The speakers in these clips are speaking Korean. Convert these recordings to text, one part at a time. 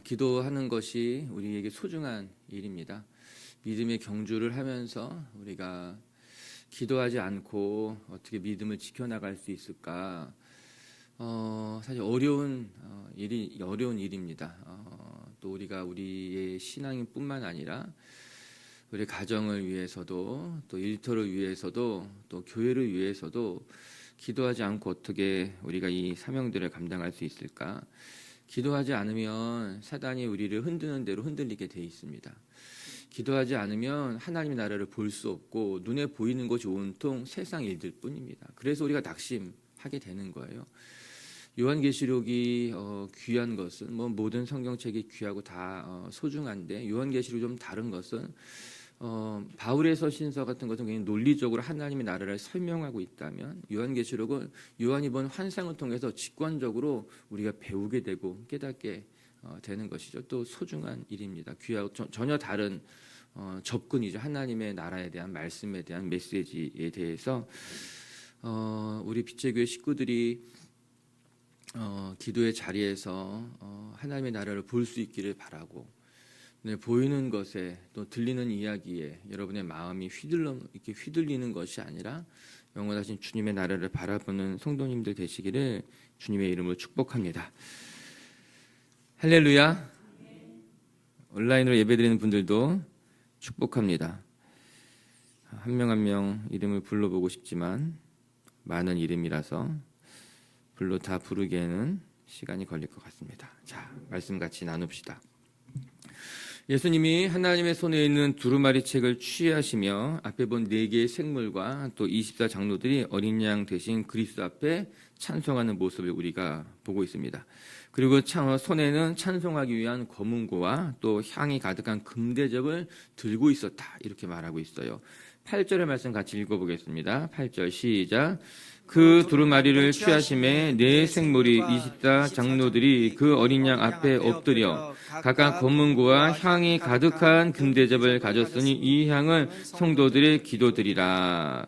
기도하는 것이 우리에게 소중한 일입니다. 믿음의 경주를 하면서 우리가 기도하지 않고 어떻게 믿음을 지켜나갈 수 있을까? 사실 어려운 일입니다. 또 우리가 우리의 신앙뿐만 아니라 우리 가정을 위해서도 또 일터를 위해서도 또 교회를 위해서도 기도하지 않고 어떻게 우리가 이 사명들을 감당할 수 있을까? 기도하지 않으면 사단이 우리를 흔드는 대로 흔들리게 돼 있습니다. 기도하지 않으면 하나님의 나라를 볼 수 없고 눈에 보이는 것이 온통 세상 일들 뿐입니다. 그래서 우리가 낙심하게 되는 거예요. 요한계시록이 귀한 것은 모든 성경책이 귀하고 다 소중한데 요한계시록이 좀 다른 것은 바울의 서신서 같은 것은 굉장히 논리적으로 하나님의 나라를 설명하고 있다면 요한계시록은 요한이 본 환상을 통해서 직관적으로 우리가 배우게 되고 깨닫게 되는 것이죠. 또 소중한 일입니다. 귀하고 전혀 다른 접근이죠. 하나님의 나라에 대한 말씀에 대한 메시지에 대해서 우리 빛의 교회 식구들이 기도의 자리에서 하나님의 나라를 볼 수 있기를 바라고 보이는 것에 또 들리는 이야기에 여러분의 마음이 이렇게 휘둘리는 것이 아니라 영원하신 주님의 나라를 바라보는 성도님들 되시기를 주님의 이름으로 축복합니다. 할렐루야. 온라인으로 예배드리는 분들도 축복합니다. 한 명 한 명 이름을 불러보고 싶지만 많은 이름이라서 불러 다 부르기에는 시간이 걸릴 것 같습니다. 자, 말씀 같이 나눕시다. 예수님이 하나님의 손에 있는 두루마리 책을 취하시며 앞에 본 4개의 생물과 또 24장로들이 어린 양 대신 그리스도 앞에 찬송하는 모습을 우리가 보고 있습니다. 그리고 손에는 찬송하기 위한 검은고와 또 향이 가득한 금대접을 들고 있었다, 이렇게 말하고 있어요. 8절의 말씀 같이 읽어보겠습니다. 8절 시작. 그 두루마리를 취하심에 4 생물이 24장로들이 그 어린 양 앞에 엎드려 각각 검은고와 향이 가득한 금대접을 가졌으니 이 향은 성도들의 기도들이라.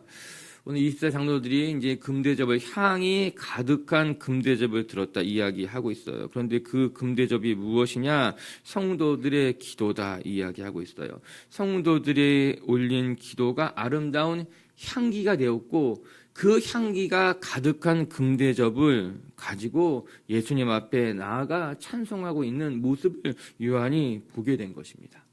오늘 24장로들이 이제 금대접을 향이 가득한 금대접을 들었다 이야기하고 있어요. 그런데 그 금대접이 무엇이냐? 성도들의 기도다 이야기하고 있어요. 성도들이 올린 기도가 아름다운 향기가 되었고 그 향기가 가득한 금대접을 가지고 예수님 앞에 나아가 찬송하고 있는 모습을 요한이 보게 된 것입니다.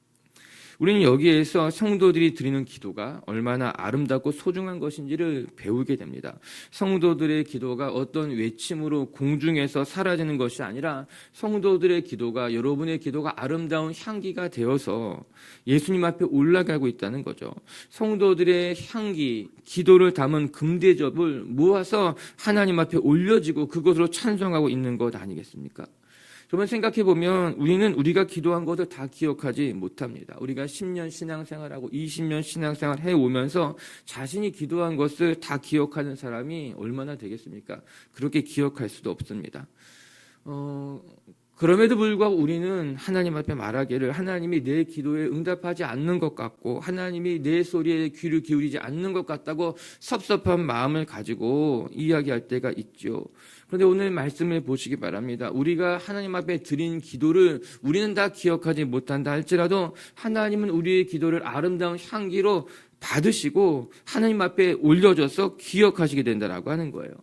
우리는 여기에서 성도들이 드리는 기도가 얼마나 아름답고 소중한 것인지를 배우게 됩니다. 성도들의 기도가 어떤 외침으로 공중에서 사라지는 것이 아니라 성도들의 기도가, 여러분의 기도가 아름다운 향기가 되어서 예수님 앞에 올라가고 있다는 거죠. 성도들의 향기, 기도를 담은 금대접을 모아서 하나님 앞에 올려지고 그것으로 찬송하고 있는 것 아니겠습니까? 여러분 생각해보면 우리는 우리가 기도한 것을 다 기억하지 못합니다. 우리가 10년 신앙생활하고 20년 신앙생활 해오면서 자신이 기도한 것을 다 기억하는 사람이 얼마나 되겠습니까? 그렇게 기억할 수도 없습니다. 그럼에도 불구하고 우리는 하나님 앞에 말하기를 하나님이 내 기도에 응답하지 않는 것 같고 하나님이 내 소리에 귀를 기울이지 않는 것 같다고 섭섭한 마음을 가지고 이야기할 때가 있죠. 그런데 오늘 말씀을 보시기 바랍니다. 우리가 하나님 앞에 드린 기도를 우리는 다 기억하지 못한다 할지라도 하나님은 우리의 기도를 아름다운 향기로 받으시고 하나님 앞에 올려줘서 기억하시게 된다라고 하는 거예요.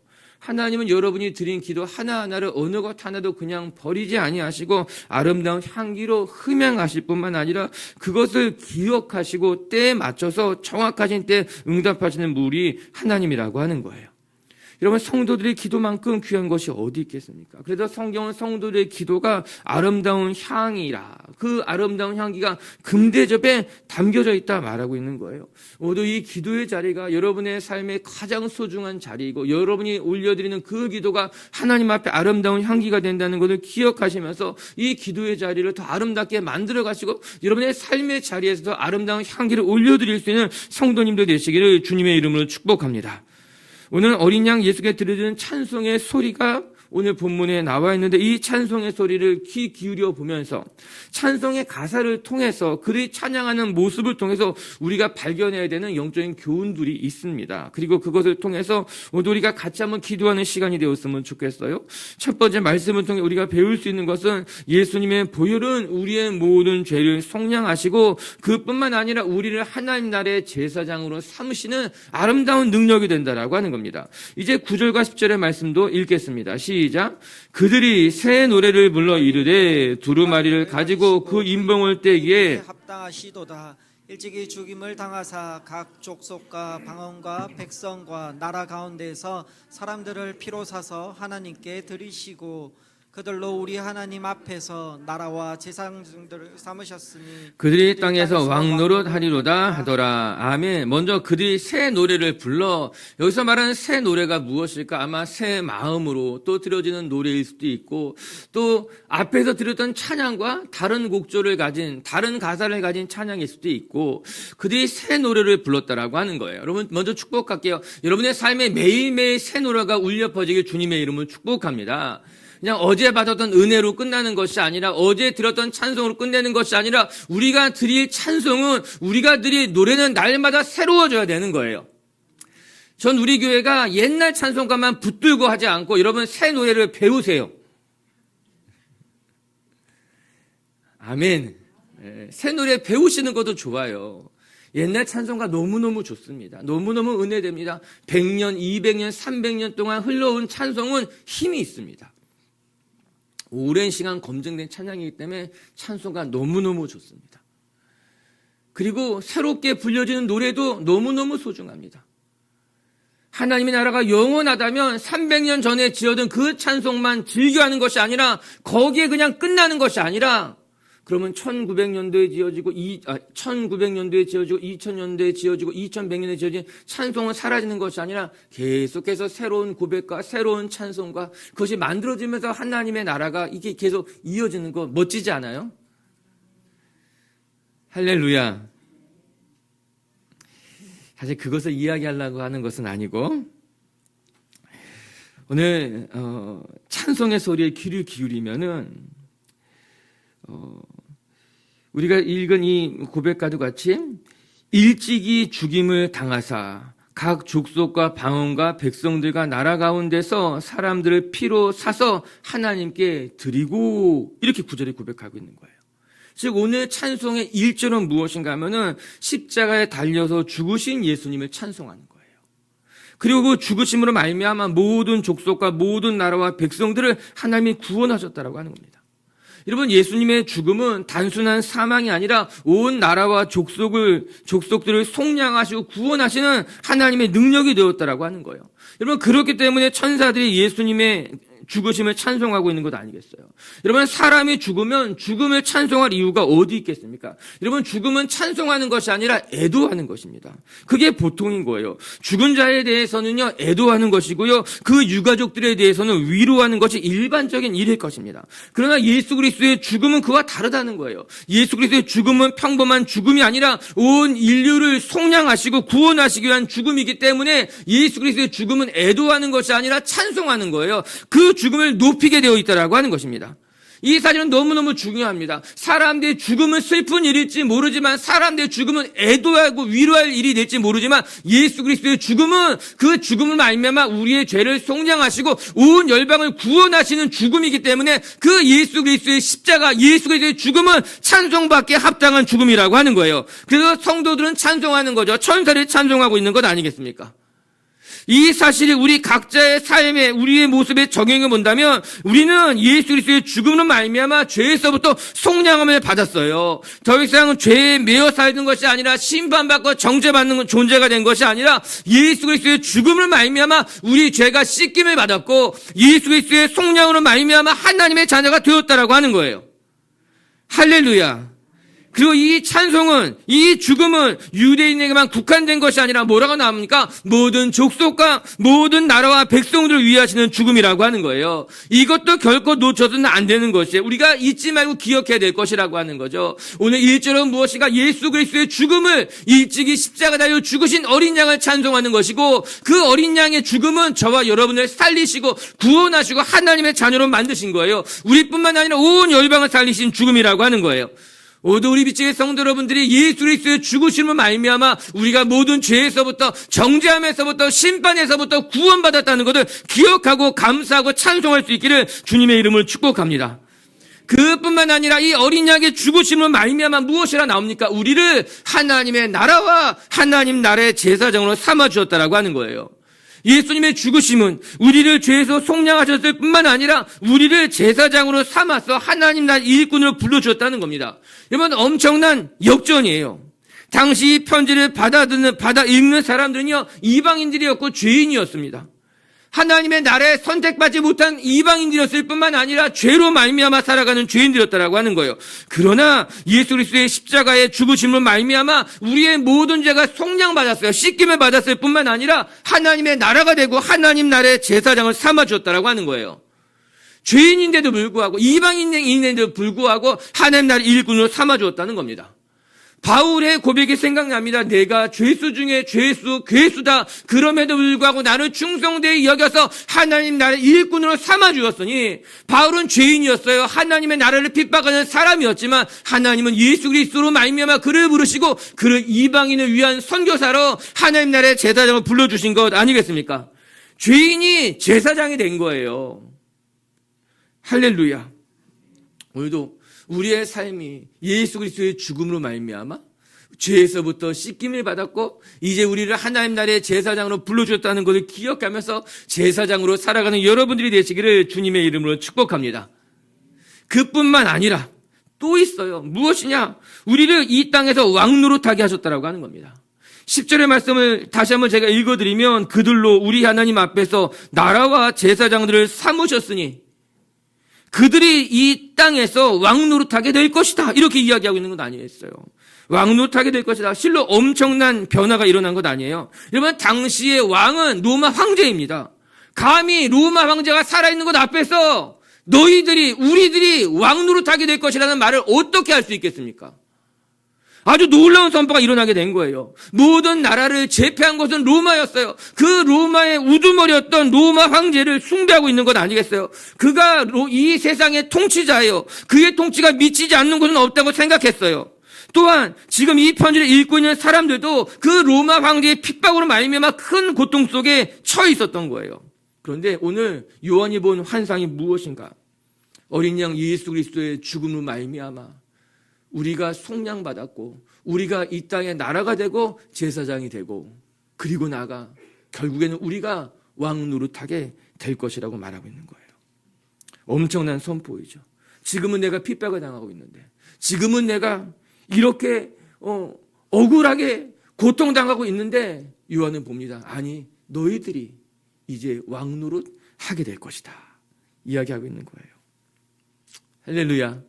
하나님은 여러분이 드린 기도 하나하나를 어느 것 하나도 그냥 버리지 아니하시고 아름다운 향기로 흠양하실 뿐만 아니라 그것을 기억하시고 때에 맞춰서 정확하신 때에 응답하시는 분이 하나님이라고 하는 거예요. 여러분 성도들의 기도만큼 귀한 것이 어디 있겠습니까? 그래서 성경은 성도들의 기도가 아름다운 향이라, 그 아름다운 향기가 금대접에 담겨져 있다 말하고 있는 거예요. 모두 이 기도의 자리가 여러분의 삶의 가장 소중한 자리이고 여러분이 올려드리는 그 기도가 하나님 앞에 아름다운 향기가 된다는 것을 기억하시면서 이 기도의 자리를 더 아름답게 만들어 가시고 여러분의 삶의 자리에서 더 아름다운 향기를 올려드릴 수 있는 성도님들 되시기를 주님의 이름으로 축복합니다. 오늘 어린 양 예수께 드려지는 찬송의 소리가 오늘 본문에 나와 있는데 이 찬송의 소리를 귀 기울여 보면서 찬송의 가사를 통해서 그들이 찬양하는 모습을 통해서 우리가 발견해야 되는 영적인 교훈들이 있습니다. 그리고 그것을 통해서 오늘 우리가 같이 한번 기도하는 시간이 되었으면 좋겠어요. 첫 번째 말씀을 통해 우리가 배울 수 있는 것은 예수님의 보혈은 우리의 모든 죄를 속량하시고 그뿐만 아니라 우리를 하나님 나라의 제사장으로 삼으시는 아름다운 능력이 된다라고 하는 겁니다. 이제 9절과 10절의 말씀도 읽겠습니다. 시작. 그들이 새 노래를 불러 이르되 두루마리를 가지고 그 인봉을 떼기에 합당하시도다. 일찍이 죽임을 당하사 각 족속과 방언과 백성과 나라 가운데에서 사람들을 피로 사서 하나님께 드리시고 그들로 우리 하나님 앞에서 나라와 제사장들을 삼으셨으니 그들이 땅에서 왕노릇 하리로다 하더라. 아멘. 먼저 그들이 새 노래를 불러, 여기서 말하는 새 노래가 무엇일까? 아마 새 마음으로 또 드려지는 노래일 수도 있고 또 앞에서 드렸던 찬양과 다른 곡조를 가진, 다른 가사를 가진 찬양일 수도 있고 그들이 새 노래를 불렀다라고 하는 거예요. 여러분 먼저 축복할게요. 여러분의 삶에 매일매일 새 노래가 울려 퍼지길 주님의 이름으로 축복합니다. 그냥 어제 받았던 은혜로 끝나는 것이 아니라 어제 들었던 찬송으로 끝내는 것이 아니라 우리가 드릴 찬송은 우리가 드릴 노래는 날마다 새로워져야 되는 거예요. 전 우리 교회가 옛날 찬송가만 붙들고 하지 않고 여러분 새 노래를 배우세요. 아멘. 새 노래 배우시는 것도 좋아요. 옛날 찬송가 너무너무 좋습니다. 너무너무 은혜됩니다. 100년, 200년, 300년 동안 흘러온 찬송은 힘이 있습니다. 오랜 시간 검증된 찬양이기 때문에 찬송가 너무너무 좋습니다. 그리고 새롭게 불려지는 노래도 너무너무 소중합니다. 하나님의 나라가 영원하다면 300년 전에 지어둔 그 찬송만 즐겨하는 것이 아니라 거기에 그냥 끝나는 것이 아니라 그러면 1900년도에 지어지고 1900년도에 지어지고 2000년도에 지어지고 2100년에 지어진 찬송은 사라지는 것이 아니라 계속해서 새로운 고백과 새로운 찬송과 그것이 만들어지면서 하나님의 나라가 이게 계속 이어지는 거 멋지지 않아요? 할렐루야. 사실 그것을 이야기하려고 하는 것은 아니고 오늘 찬송의 소리에 귀를 기울이면은 우리가 읽은 이 고백과도 같이 일찍이 죽임을 당하사 각 족속과 방언과 백성들과 나라 가운데서 사람들을 피로 사서 하나님께 드리고 이렇게 9절에 고백하고 있는 거예요. 즉 오늘 찬송의 1절은 무엇인가 하면은 십자가에 달려서 죽으신 예수님을 찬송하는 거예요. 그리고 그 죽으심으로 말미암아 모든 족속과 모든 나라와 백성들을 하나님이 구원하셨다라고 하는 겁니다. 여러분 예수님의 죽음은 단순한 사망이 아니라 온 나라와 족속들을 속량하시고 구원하시는 하나님의 능력이 되었다라고 하는 거예요. 여러분 그렇기 때문에 천사들이 예수님의 죽으심을 찬송하고 있는 것 아니겠어요? 여러분 사람이 죽으면 죽음을 찬송할 이유가 어디 있겠습니까? 여러분 죽음은 찬송하는 것이 아니라 애도하는 것입니다. 그게 보통인 거예요. 죽은 자에 대해서는요 애도하는 것이고요. 그 유가족들에 대해서는 위로하는 것이 일반적인 일일 것입니다. 그러나 예수 그리스도의 죽음은 그와 다르다는 거예요. 예수 그리스도의 죽음은 평범한 죽음이 아니라 온 인류를 속량하시고 구원하시기 위한 죽음이기 때문에 예수 그리스도의 죽음은 애도하는 것이 아니라 찬송하는 거예요. 그 죽음을 높이게 되어 있다라고 하는 것입니다. 이 사실은 너무너무 중요합니다. 사람들의 죽음은 슬픈 일일지 모르지만 사람들의 죽음은 애도하고 위로할 일이 될지 모르지만 예수 그리스도의 죽음은 그 죽음을 말미암아 우리의 죄를 속량하시고 온 열방을 구원하시는 죽음이기 때문에 그 예수 그리스도의 십자가, 예수 그리스도의 죽음은 찬송받기에 합당한 죽음이라고 하는 거예요. 그래서 성도들은 찬송하는 거죠. 천사를 찬송하고 있는 것 아니겠습니까? 이 사실이 우리 각자의 삶에 우리의 모습에 적용해 본다면 우리는 예수 그리스도의 죽음으로 말미암아 죄에서부터 속량함을 받았어요. 더 이상 죄에 매여 살던 것이 아니라 심판받고 정죄받는 존재가 된 것이 아니라 예수 그리스도의 죽음으로 말미암아 우리 죄가 씻김을 받았고 예수 그리스도의 속량으로 말미암아 하나님의 자녀가 되었다라고 하는 거예요. 할렐루야. 그리고 이 찬송은, 이 죽음은 유대인에게만 국한된 것이 아니라 뭐라고 나옵니까? 모든 족속과 모든 나라와 백성들을 위해 하시는 죽음이라고 하는 거예요. 이것도 결코 놓쳐서는 안 되는 것이에요. 우리가 잊지 말고 기억해야 될 것이라고 하는 거죠. 오늘 1절은 무엇인가? 예수 그리스도의 죽음을 일찍이 십자가 달려 죽으신 어린 양을 찬송하는 것이고, 그 어린 양의 죽음은 저와 여러분을 살리시고 구원하시고 하나님의 자녀로 만드신 거예요. 우리뿐만 아니라 온 열방을 살리신 죽음이라고 하는 거예요. 모두 우리 빛의 성도 여러분들이 예수 그리스도의 죽으심을 말미암아 우리가 모든 죄에서부터, 정죄함에서부터, 심판에서부터 구원받았다는 것을 기억하고 감사하고 찬송할 수 있기를 주님의 이름을 축복합니다. 그뿐만 아니라 이 어린 양의 죽으심을 말미암아 무엇이라 나옵니까? 우리를 하나님의 나라와 하나님 나라의 제사장으로 삼아 주었다라고 하는 거예요. 예수님의 죽으심은 우리를 죄에서 속량하셨을 뿐만 아니라 우리를 제사장으로 삼아서 하나님 나라 일꾼으로 불러주었다는 겁니다. 여러분, 엄청난 역전이에요. 당시 이 편지를 받아 읽는 사람들은요, 이방인들이었고 죄인이었습니다. 하나님의 나라에 선택받지 못한 이방인들이었을 뿐만 아니라 죄로 말미암아 살아가는 죄인들이었다라고 하는 거예요. 그러나 예수 그리스도의 십자가의 죽으심으로 말미암아 우리의 모든 죄가 속량받았어요. 씻김을 받았을 뿐만 아니라 하나님의 나라가 되고 하나님 나라의 제사장을 삼아 주었다라고 하는 거예요. 죄인인데도 불구하고, 이방인인데도 불구하고 하나님 나라의 일꾼으로 삼아 주었다는 겁니다. 바울의 고백이 생각납니다. 내가 죄수 중에 죄수, 괴수다. 그럼에도 불구하고 나를 충성되이 여겨서 하나님 나라의 일꾼으로 삼아주었으니, 바울은 죄인이었어요. 하나님의 나라를 핍박하는 사람이었지만 하나님은 예수 그리스도로 말미암아 그를 부르시고 그를 이방인을 위한 선교사로 하나님 나라의 제사장을 불러주신 것 아니겠습니까? 죄인이 제사장이 된 거예요. 할렐루야. 오늘도 우리의 삶이 예수 그리스도의 죽음으로 말미암아 죄에서부터 씻김을 받았고 이제 우리를 하나님 나라의 제사장으로 불러주셨다는 것을 기억하면서 제사장으로 살아가는 여러분들이 되시기를 주님의 이름으로 축복합니다. 그뿐만 아니라 또 있어요. 무엇이냐? 우리를 이 땅에서 왕노릇하게 하셨다라고 하는 겁니다. 10절의 말씀을 다시 한번 제가 읽어드리면, 그들로 우리 하나님 앞에서 나라와 제사장들을 삼으셨으니 그들이 이 땅에서 왕노릇하게 될 것이다. 이렇게 이야기하고 있는 건 아니었어요. 왕노릇하게 될 것이다. 실로 엄청난 변화가 일어난 것 아니에요. 여러분, 당시의 왕은 로마 황제입니다. 감히 로마 황제가 살아있는 것 앞에서 우리들이 왕노릇하게 될 것이라는 말을 어떻게 할 수 있겠습니까? 아주 놀라운 선포가 일어나게 된 거예요. 모든 나라를 제패한 것은 로마였어요. 그 로마의 우두머리였던 로마 황제를 숭배하고 있는 것 아니겠어요? 그가 이 세상의 통치자예요. 그의 통치가 미치지 않는 곳은 없다고 생각했어요. 또한 지금 이 편지를 읽고 있는 사람들도 그 로마 황제의 핍박으로 말미암아 큰 고통 속에 처해 있었던 거예요. 그런데 오늘 요한이 본 환상이 무엇인가? 어린 양 예수 그리스도의 죽음으로 말미암아 우리가 속량받았고 우리가 이 땅의 나라가 되고 제사장이 되고, 그리고 나아가 결국에는 우리가 왕노릇하게 될 것이라고 말하고 있는 거예요. 엄청난 선포이죠. 지금은 내가 핍박을 당하고 있는데, 지금은 내가 이렇게 억울하게 고통당하고 있는데, 요한은 봅니다. 아니, 너희들이 이제 왕노릇하게 될 것이다 이야기하고 있는 거예요. 할렐루야.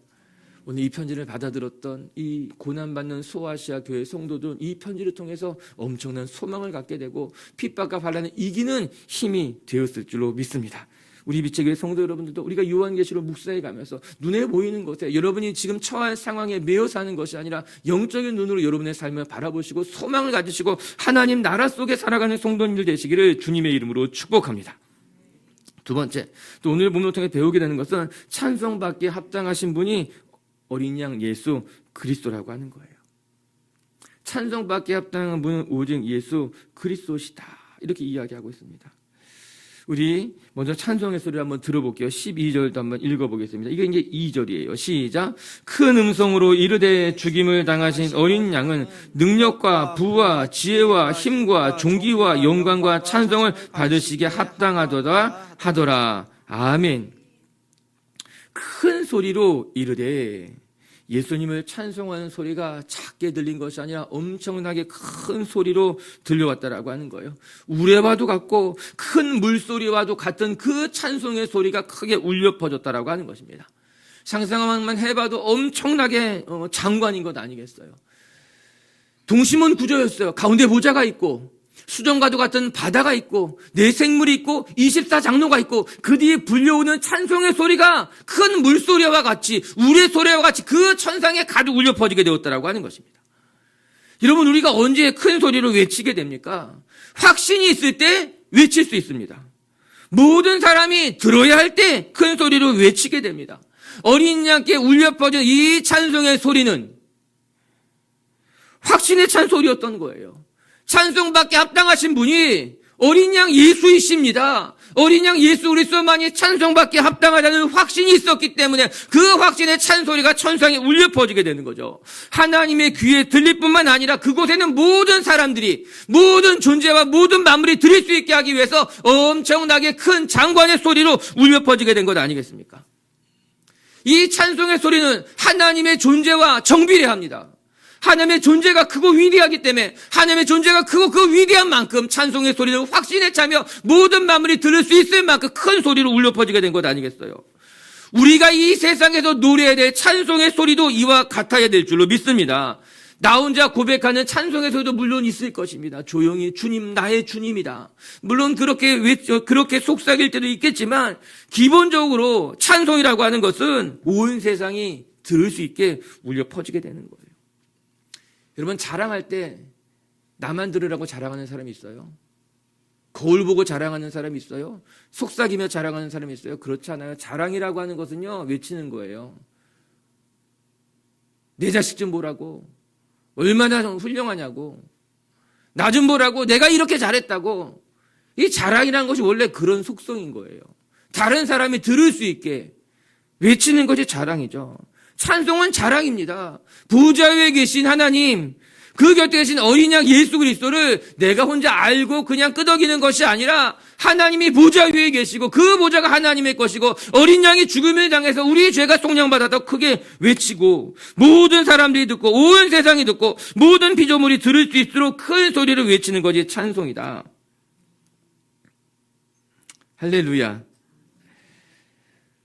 오늘 이 편지를 받아들었던 이 고난받는 소아시아 교회 성도들은 이 편지를 통해서 엄청난 소망을 갖게 되고 핍박과 반란을 이기는 힘이 되었을 줄로 믿습니다. 우리 빛의 교회 성도 여러분들도 우리가 요한계시록 묵상해 가면서 눈에 보이는 것에 여러분이 지금 처한 상황에 매여 사는 것이 아니라 영적인 눈으로 여러분의 삶을 바라보시고 소망을 가지시고 하나님 나라 속에 살아가는 성도님들 되시기를 주님의 이름으로 축복합니다. 두 번째, 또 오늘 본문을 통해 배우게 되는 것은 찬송받기에 합당하신 분이 어린 양 예수 그리스도라고 하는 거예요. 찬송받기에 합당한 분은 오직 예수 그리스도시다 이렇게 이야기하고 있습니다. 우리 먼저 찬송의 소리를 한번 들어볼게요. 12절도 한번 읽어보겠습니다. 이게 이제 2절이에요. 시작. 큰 음성으로 이르되 죽임을 당하신 어린 양은 능력과 부와 지혜와 힘과 존귀와 영광과 찬송을 받으시기에 합당하도다 하더라. 아멘. 큰 소리로 이르되, 예수님을 찬송하는 소리가 작게 들린 것이 아니라 엄청나게 큰 소리로 들려왔다라고 하는 거예요. 우레와도 같고 큰 물소리와도 같은 그 찬송의 소리가 크게 울려 퍼졌다라고 하는 것입니다. 상상만 해봐도 엄청나게 장관인 것 아니겠어요? 동심원 구조였어요. 가운데 보좌가 있고 수정과도 같은 바다가 있고 내생물이 있고 24장로가 있고 그 뒤에 불려오는 찬송의 소리가 큰 물소리와 같이 우리의 소리와 같이 그 천상에 가득 울려 퍼지게 되었다라고 하는 것입니다. 여러분, 우리가 언제 큰 소리로 외치게 됩니까? 확신이 있을 때 외칠 수 있습니다. 모든 사람이 들어야 할 때 큰 소리로 외치게 됩니다. 어린 양께 울려 퍼진 이 찬송의 소리는 확신의 찬소리였던 거예요. 찬송받게 합당하신 분이 어린 양 예수이십니다. 어린 양 예수 그리스도만이 찬송받게 합당하다는 확신이 있었기 때문에 그 확신의 찬소리가 천상에 울려 퍼지게 되는 거죠. 하나님의 귀에 들릴 뿐만 아니라 그곳에는 모든 사람들이 모든 존재와 모든 만물이 들을 수 있게 하기 위해서 엄청나게 큰 장관의 소리로 울려 퍼지게 된 것 아니겠습니까? 이 찬송의 소리는 하나님의 존재와 정비례합니다. 하나님의 존재가 크고 위대하기 때문에 하나님의 존재가 크고 그 위대한 만큼 찬송의 소리는 확신에 차며 모든 만물이 들을 수 있을 만큼 큰 소리로 울려 퍼지게 된 것 아니겠어요? 우리가 이 세상에서 노래해야 될 찬송의 소리도 이와 같아야 될 줄로 믿습니다. 나 혼자 고백하는 찬송의 소리도 물론 있을 것입니다. 조용히 주님 나의 주님이다. 물론 그렇게 속삭일 때도 있겠지만 기본적으로 찬송이라고 하는 것은 온 세상이 들을 수 있게 울려 퍼지게 되는 거예요. 여러분, 자랑할 때 나만 들으라고 자랑하는 사람이 있어요? 거울 보고 자랑하는 사람이 있어요? 속삭이며 자랑하는 사람이 있어요? 그렇지 않아요. 자랑이라고 하는 것은요, 외치는 거예요. 내 자식 좀 보라고. 얼마나 훌륭하냐고. 나 좀 보라고. 내가 이렇게 잘했다고. 이 자랑이라는 것이 원래 그런 속성인 거예요. 다른 사람이 들을 수 있게 외치는 것이 자랑이죠. 찬송은 자랑입니다. 보좌 위에 계신 하나님, 그 곁에 계신 어린 양 예수 그리스도를 내가 혼자 알고 그냥 끄덕이는 것이 아니라 하나님이 보좌 위에 계시고 그 보좌가 하나님의 것이고 어린 양이 죽음을 당해서 우리 죄가 속량받았다고 크게 외치고 모든 사람들이 듣고 온 세상이 듣고 모든 피조물이 들을 수 있도록 큰 소리를 외치는 것이 찬송이다. 할렐루야.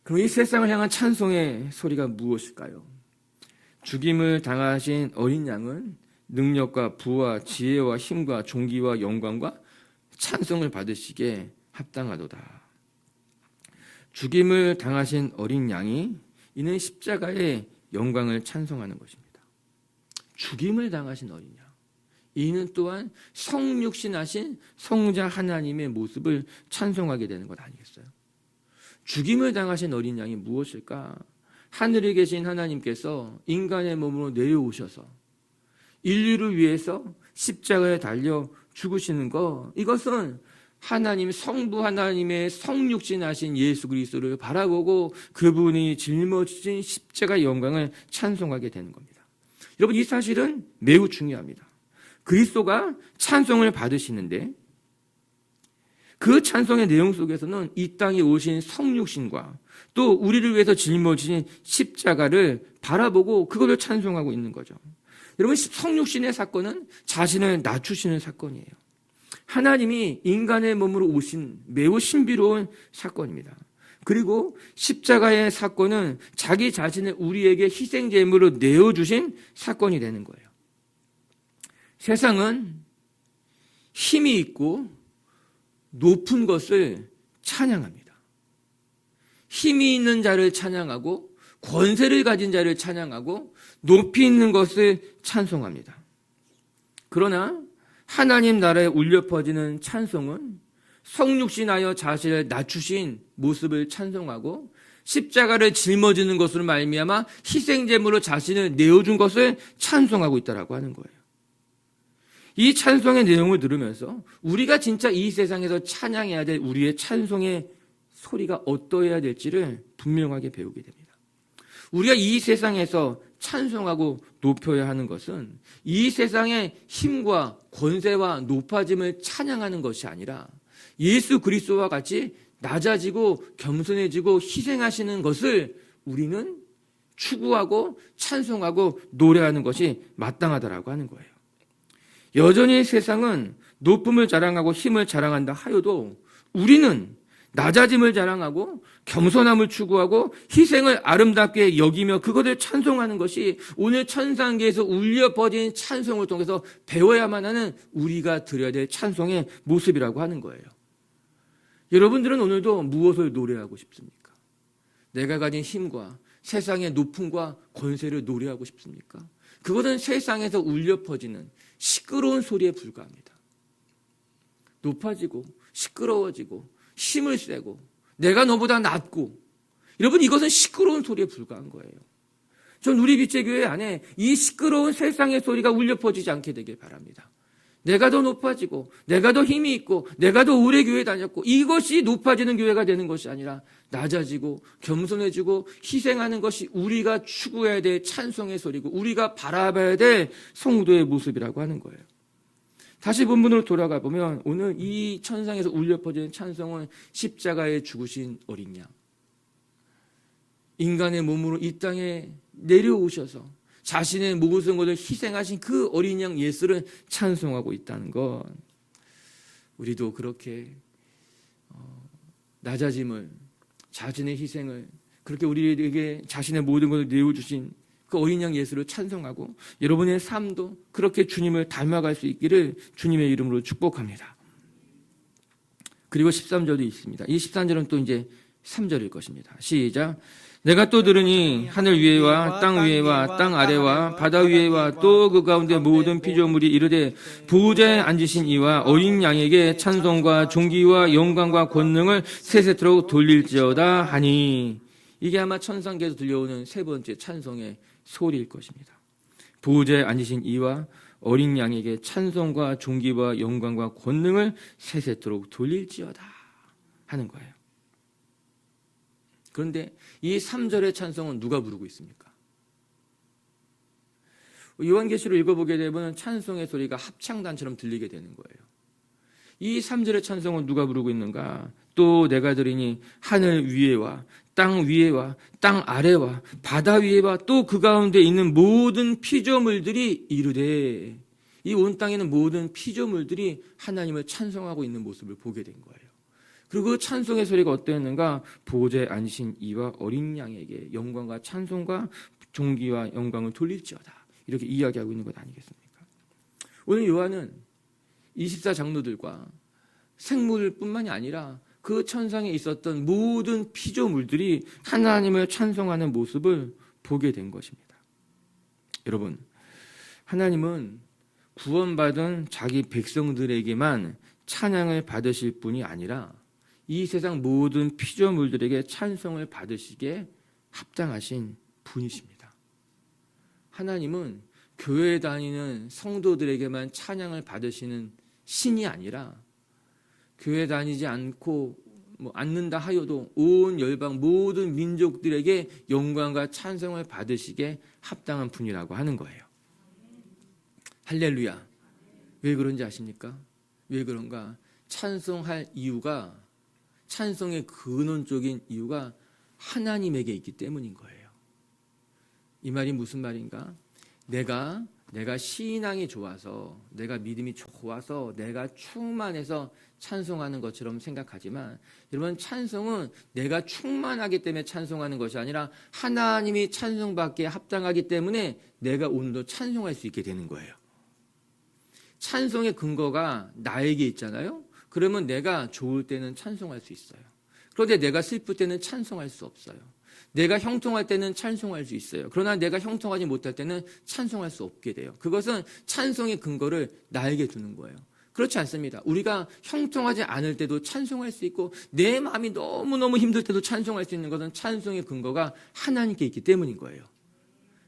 그럼 이 세상을 향한 찬송의 소리가 무엇일까요? 죽임을 당하신 어린 양은 능력과 부와 지혜와 힘과 존귀와 영광과 찬송을 받으시기에 합당하도다. 죽임을 당하신 어린 양이 이는 십자가의 영광을 찬송하는 것입니다. 죽임을 당하신 어린 양, 이는 또한 성육신하신 성자 하나님의 모습을 찬송하게 되는 것 아니겠어요? 죽임을 당하신 어린 양이 무엇일까? 하늘에 계신 하나님께서 인간의 몸으로 내려오셔서 인류를 위해서 십자가에 달려 죽으시는 것, 이것은 하나님 성부 하나님의 성육신하신 예수 그리스도를 바라보고 그분이 짊어지신 십자가의 영광을 찬송하게 되는 겁니다. 여러분, 이 사실은 매우 중요합니다. 그리스도가 찬송을 받으시는데 그 찬송의 내용 속에서는 이 땅에 오신 성육신과 또 우리를 위해서 짊어지신 십자가를 바라보고 그것을 찬송하고 있는 거죠. 여러분, 성육신의 사건은 자신을 낮추시는 사건이에요. 하나님이 인간의 몸으로 오신 매우 신비로운 사건입니다. 그리고 십자가의 사건은 자기 자신을 우리에게 희생제물로 내어주신 사건이 되는 거예요. 세상은 힘이 있고 높은 것을 찬양합니다. 힘이 있는 자를 찬양하고 권세를 가진 자를 찬양하고 높이 있는 것을 찬송합니다. 그러나 하나님 나라에 울려 퍼지는 찬송은 성육신하여 자신을 낮추신 모습을 찬송하고 십자가를 짊어지는 것으로 말미암아 희생제물로 자신을 내어준 것을 찬송하고 있다라고 하는 거예요. 이 찬송의 내용을 들으면서 우리가 진짜 이 세상에서 찬양해야 될 우리의 찬송의 소리가 어떠해야 될지를 분명하게 배우게 됩니다. 우리가 이 세상에서 찬송하고 높여야 하는 것은 이 세상의 힘과 권세와 높아짐을 찬양하는 것이 아니라 예수 그리스도와 같이 낮아지고 겸손해지고 희생하시는 것을 우리는 추구하고 찬송하고 노래하는 것이 마땅하다라고 하는 거예요. 여전히 세상은 높음을 자랑하고 힘을 자랑한다 하여도 우리는 낮아짐을 자랑하고 겸손함을 추구하고 희생을 아름답게 여기며 그것을 찬송하는 것이 오늘 천상계에서 울려 퍼진 찬송을 통해서 배워야만 하는 우리가 드려야 될 찬송의 모습이라고 하는 거예요. 여러분들은 오늘도 무엇을 노래하고 싶습니까? 내가 가진 힘과 세상의 높음과 권세를 노래하고 싶습니까? 그것은 세상에서 울려 퍼지는 시끄러운 소리에 불과합니다. 높아지고 시끄러워지고 힘을 세고 내가 너보다 낫고, 여러분 이것은 시끄러운 소리에 불과한 거예요. 전 우리 빛의교회 안에 이 시끄러운 세상의 소리가 울려 퍼지지 않게 되길 바랍니다. 내가 더 높아지고 내가 더 힘이 있고 내가 더 오래 교회 다녔고 이것이 높아지는 교회가 되는 것이 아니라 낮아지고 겸손해지고 희생하는 것이 우리가 추구해야 될 찬송의 소리고 우리가 바라봐야 될 성도의 모습이라고 하는 거예요. 다시 본문으로 돌아가 보면 오늘 이 천상에서 울려 퍼지는 찬송은 십자가에 죽으신 어린 양, 인간의 몸으로 이 땅에 내려오셔서 자신의 모든 것을 희생하신 그 어린 양 예수를 찬송하고 있다는 것, 우리도 그렇게 낮아짐을, 자신의 희생을, 그렇게 우리에게 자신의 모든 것을 내어주신 그 어린 양 예수를 찬송하고 여러분의 삶도 그렇게 주님을 닮아갈 수 있기를 주님의 이름으로 축복합니다. 그리고 13절이 있습니다. 이 13절은 또 이제 3절일 것입니다. 시작. 내가 또 들으니 하늘 위에와 땅 위에와 땅 아래와 바다 위에와 또 그 가운데 모든 피조물이 이르되 보좌에 앉으신 이와 어린 양에게 찬송과 존귀와 영광과 권능을 세세토록 돌릴지어다 하니, 이게 아마 천상계에서 들려오는 세 번째 찬송의 소리일 것입니다. 보좌에 앉으신 이와 어린 양에게 찬송과 존귀와 영광과 권능을 세세토록 돌릴지어다 하는 거예요. 그런데 이 3절의 찬송은 누가 부르고 있습니까? 요한계시록 읽어보게 되면 찬송의 소리가 합창단처럼 들리게 되는 거예요. 이 3절의 찬송은 누가 부르고 있는가? 또 내가 들으니 하늘 위에와 땅 위에와 땅 아래와 바다 위에와 또 그 가운데 있는 모든 피조물들이 이르되, 이 온 땅에는 모든 피조물들이 하나님을 찬송하고 있는 모습을 보게 된 거예요. 그리고 그 찬송의 소리가 어떠했는가? 보좌에 앉으신 이와 어린 양에게 영광과 찬송과 존귀와 영광을 돌릴지어다, 이렇게 이야기하고 있는 것 아니겠습니까? 오늘 요한은 24장로들과 생물뿐만이 아니라 그 천상에 있었던 모든 피조물들이 하나님을 찬송하는 모습을 보게 된 것입니다. 여러분, 하나님은 구원받은 자기 백성들에게만 찬양을 받으실 분이 아니라 이 세상 모든 피조물들에게 찬송을 받으시기에 합당하신 분이십니다. 하나님은 교회 다니는 성도들에게만 찬양을 받으시는 신이 아니라 교회 다니지 않고 않는다 하여도 온 열방 모든 민족들에게 영광과 찬송을 받으시기에 합당한 분이라고 하는 거예요. 할렐루야. 왜 그런지 아십니까? 왜 그런가? 찬송할 이유가, 찬송의 근원적인 이유가 하나님에게 있기 때문인 거예요. 이 말이 무슨 말인가? 내가 신앙이 좋아서, 내가 믿음이 좋아서, 내가 충만해서 찬송하는 것처럼 생각하지만, 여러분, 찬송은 내가 충만하기 때문에 찬송하는 것이 아니라 하나님이 찬송받기에 합당하기 때문에 내가 오늘도 찬송할 수 있게 되는 거예요. 찬송의 근거가 나에게 있잖아요. 그러면 내가 좋을 때는 찬송할 수 있어요. 그런데 내가 슬플 때는 찬송할 수 없어요. 내가 형통할 때는 찬송할 수 있어요. 그러나 내가 형통하지 못할 때는 찬송할 수 없게 돼요. 그것은 찬송의 근거를 나에게 두는 거예요. 그렇지 않습니다. 우리가 형통하지 않을 때도 찬송할 수 있고 내 마음이 너무너무 힘들 때도 찬송할 수 있는 것은 찬송의 근거가 하나님께 있기 때문인 거예요.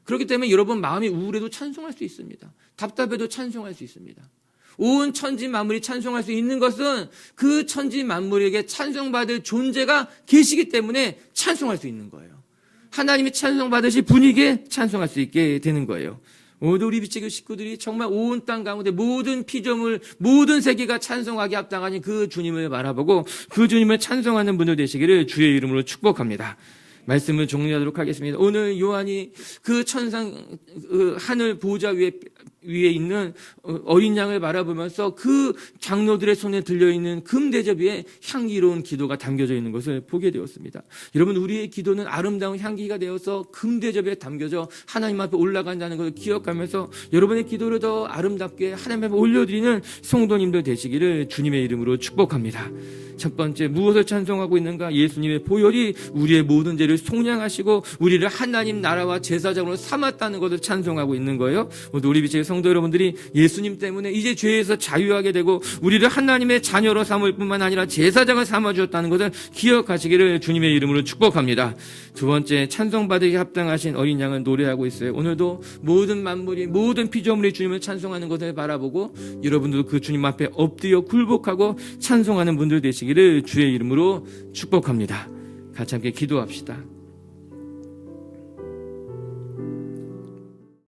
그렇기 때문에 여러분 마음이 우울해도 찬송할 수 있습니다. 답답해도 찬송할 수 있습니다. 온 천지 만물이 찬송할 수 있는 것은 그 천지 만물에게 찬송받을 존재가 계시기 때문에 찬송할 수 있는 거예요. 하나님이 찬송받으실 분에게 찬송할 수 있게 되는 거예요. 모두 우리 빛의 식구들이 정말 온 땅 가운데 모든 피조물, 모든 세계가 찬송하기 합당하니 그 주님을 바라보고 그 주님을 찬송하는 분들 되시기를 주의 이름으로 축복합니다. 말씀을 정리하도록 하겠습니다. 오늘 요한이 그 천상, 그 하늘 보좌 위에 위에 있는 어린 양을 바라보면서 그 장로들의 손에 들려있는 금대접 위에 향기로운 기도가 담겨져 있는 것을 보게 되었습니다. 여러분, 우리의 기도는 아름다운 향기가 되어서 금대접에 담겨져 하나님 앞에 올라간다는 것을 기억하면서 여러분의 기도를 더 아름답게 하나님 앞에 올려드리는 성도님들 되시기를 주님의 이름으로 축복합니다. 첫 번째, 무엇을 찬송하고 있는가? 예수님의 보혈이 우리의 모든 죄를 속량하시고 우리를 하나님 나라와 제사장으로 삼았다는 것을 찬송하고 있는 거예요. 모두 우리 빛의 성도 여러분들이 예수님 때문에 이제 죄에서 자유하게 되고 우리를 하나님의 자녀로 삼을 뿐만 아니라 제사장을 삼아주었다는 것을 기억하시기를 주님의 이름으로 축복합니다. 두 번째, 찬송받으기 합당하신 어린 양을 노래하고 있어요. 오늘도 모든 만물이, 모든 피조물이 주님을 찬송하는 것을 바라보고 여러분들도 그 주님 앞에 엎드려 굴복하고 찬송하는 분들 되시기를 주의 이름으로 축복합니다. 같이 함께 기도합시다.